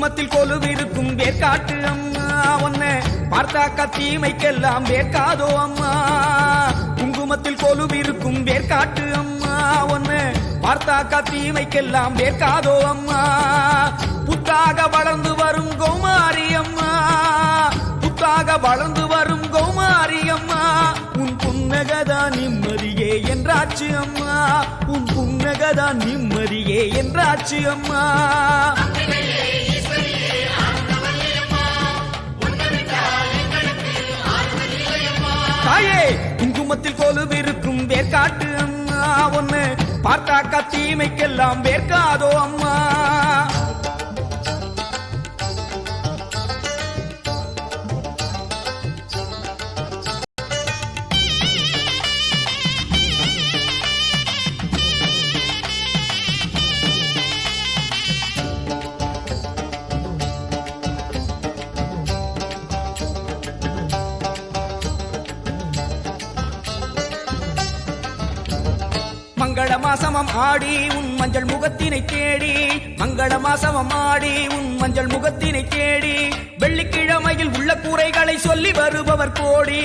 குங்குமத்தில் கொலுவிருக்கும் வேர்க்காட்டு அம்மா உன்னை பார்த்தாக்கா தீமைக்கெல்லாம் வேர்க்காதோ அம்மா. குங்குமத்தில் கொலுவிருக்கும் வேர்க்காட்டு அம்மா உன்னை பார்த்தாக்கா தீமைக்கெல்லாம் வேர்க்காதோ அம்மா. புத்தாக வளர்ந்து வரும் கௌமாரி அம்மா, புத்தாக வளர்ந்து வரும் கௌமாரி அம்மா. உன் புன்னகதான் நிம்மதியே என்றாச்சு அம்மா, உன் புன்னகதான் நிம்மதியே என்றாச்சு அம்மா. தாயே குங்குமத்தில் கொலுவிருக்கும் வேர்க்காட்டு அம்மா ஒன்னு பார்த்தாக்கா தீமைக்கெல்லாம் வேர்க்காதோ அம்மா. மங்கள மாசமம் ஆடி உன் மஞ்சள் முகத்தினை தேடி, மங்கள மாசமம் ஆடி உன் மஞ்சள் முகத்தினை தேடி, வெள்ளிக்கிழமையில் உள்ள குறைகளை சொல்லி வருபவர் கோடி.